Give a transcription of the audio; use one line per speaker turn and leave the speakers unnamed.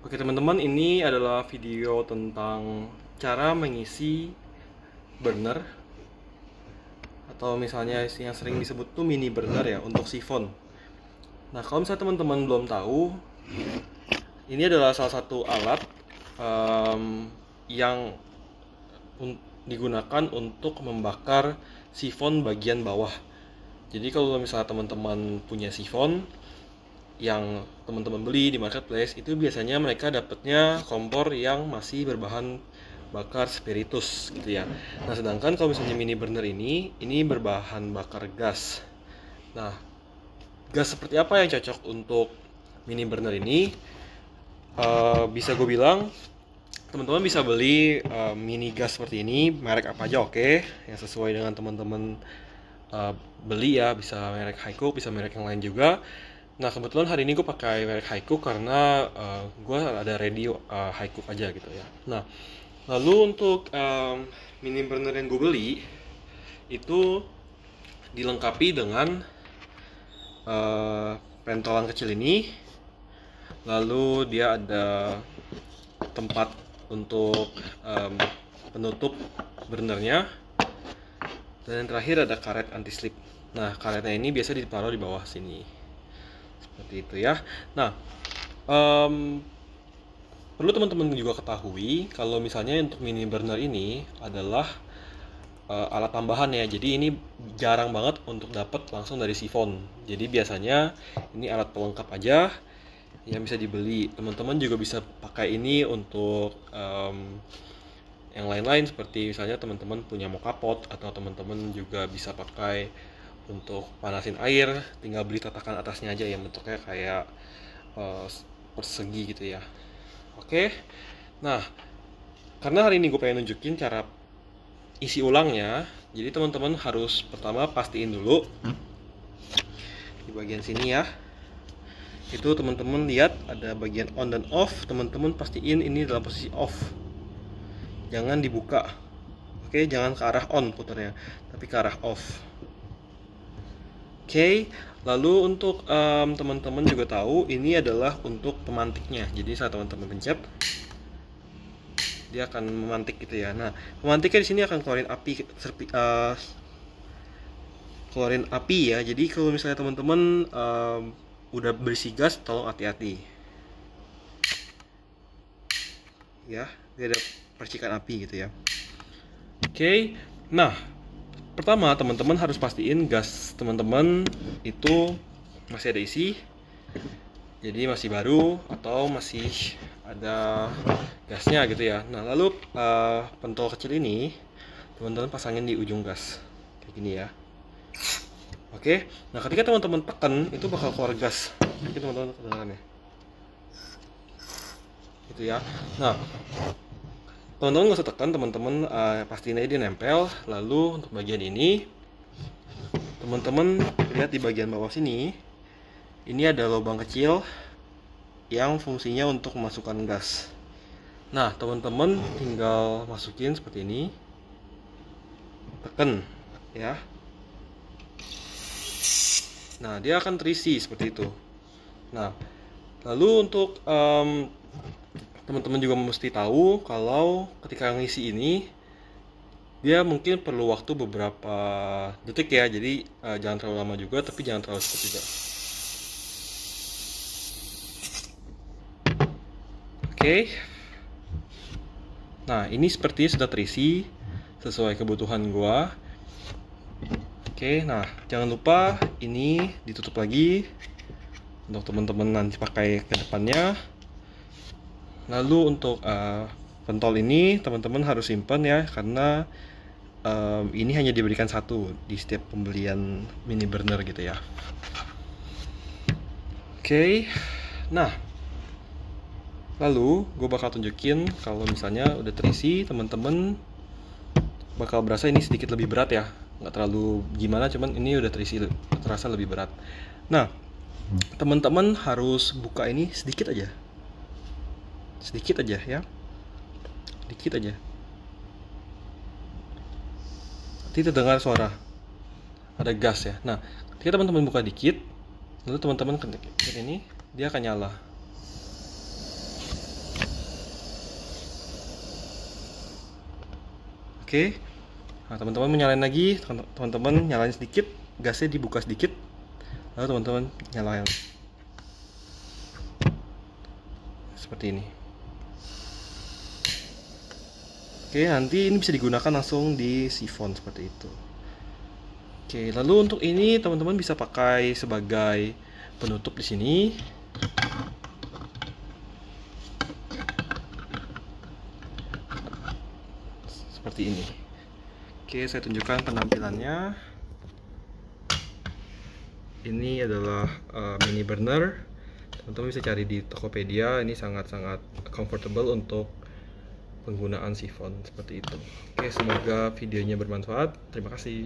Oke teman-teman, ini adalah video tentang cara mengisi burner atau misalnya yang sering disebut tuh mini burner ya untuk sifon. Nah, kalau misalnya teman-teman belum tahu, ini adalah salah satu alat yang digunakan untuk membakar sifon bagian bawah. Jadi kalau misalnya teman-teman punya sifon yang teman-teman beli di marketplace, itu biasanya mereka dapatnya kompor yang masih berbahan bakar spiritus gitu ya. Nah, sedangkan kalau misalnya mini burner ini berbahan bakar gas. Nah, gas seperti apa yang cocok untuk mini burner ini? Bisa gue bilang teman-teman bisa beli mini gas seperti ini, merek apa aja oke, yang sesuai dengan teman-teman beli ya, bisa merek Hicook, bisa merek yang lain juga. Nah, kebetulan hari ini gue pakai merek Hicook karena gue ada radio Hicook aja gitu ya. Nah, lalu untuk mini burner yang gue beli itu dilengkapi dengan pentolan kecil ini. Lalu dia ada tempat untuk penutup burnernya. Dan yang terakhir ada karet anti slip. Nah, karetnya ini biasa ditaruh di bawah sini. Seperti itu ya. Nah, perlu teman-teman juga ketahui kalau misalnya untuk mini burner ini adalah alat tambahan ya. Jadi ini jarang banget untuk dapat langsung dari sifon. Jadi biasanya ini alat pelengkap aja yang bisa dibeli. Teman-teman juga bisa pakai ini untuk yang lain-lain, seperti misalnya teman-teman punya moka pot, atau teman-teman juga bisa pakai untuk panasin air, tinggal beli tatakan atasnya aja yang bentuknya kayak persegi gitu ya. Oke, nah karena hari ini gue pengen nunjukin cara isi ulangnya, jadi teman-teman harus pertama pastiin dulu di bagian sini ya. Itu teman-teman lihat ada bagian on dan off, teman-teman pastiin ini dalam posisi off, jangan dibuka. Oke, jangan ke arah on putarnya, tapi ke arah off. Oke, lalu untuk teman-teman juga tahu ini adalah untuk pemantiknya. Jadi saat teman-teman pencet, dia akan memantik gitu ya. Nah, pemantiknya di sini akan keluarin api, keluarin api ya. Jadi kalau misalnya teman-teman udah berisi gas, tolong hati-hati. Ya, dia ada percikan api gitu ya. Oke, nah pertama teman-teman harus pastiin gas teman-teman itu masih ada isi, jadi masih baru atau masih ada gasnya gitu ya. Nah, lalu pentol kecil ini teman-teman pasangin di ujung gas kayak gini ya. Oke, nah ketika teman-teman tekan itu bakal keluar gas. Ini teman-teman kedengaran ya, gitu ya. Nah, teman-teman nggak usah tekan, teman-teman pastiin aja dia nempel. Lalu untuk bagian ini teman-teman lihat di bagian bawah sini, ini ada lubang kecil yang fungsinya untuk memasukkan gas. Nah, teman-teman tinggal masukin seperti ini, tekan ya. Nah, dia akan terisi seperti itu. Nah, lalu untuk teman-teman juga mesti tahu kalau ketika ngisi ini dia mungkin perlu waktu beberapa detik ya. Jadi jangan terlalu lama juga, tapi jangan terlalu cepat juga. Oke. Nah, ini sepertinya sudah terisi sesuai kebutuhan gua. Oke, nah jangan lupa ini ditutup lagi untuk teman-teman nanti pakai ke depannya. Lalu untuk pentol ini teman-teman harus simpan ya, karena ini hanya diberikan satu di setiap pembelian mini burner gitu ya. Oke, nah lalu gue bakal tunjukin kalau misalnya udah terisi, teman-teman bakal berasa ini sedikit lebih berat ya, nggak terlalu gimana, cuman ini udah terisi, terasa lebih berat. Nah, teman-teman harus buka ini sedikit aja ya, dikit aja. Nanti terdengar suara ada gas ya. Nah, ketika teman-teman buka dikit, lalu teman-teman ketik ini, dia akan nyala. Oke. Nah, teman-teman menyalain lagi, teman-teman nyalain sedikit, gasnya dibuka sedikit, lalu teman-teman nyalain seperti ini. Oke, nanti ini bisa digunakan langsung di sifon seperti itu. Oke, lalu untuk ini teman-teman bisa pakai sebagai penutup di sini. Seperti ini. Oke, saya tunjukkan penampilannya. Ini adalah mini burner. Teman-teman bisa cari di Tokopedia. Ini sangat-sangat comfortable untuk penggunaan sifon seperti itu. Oke, semoga videonya bermanfaat. Terima kasih.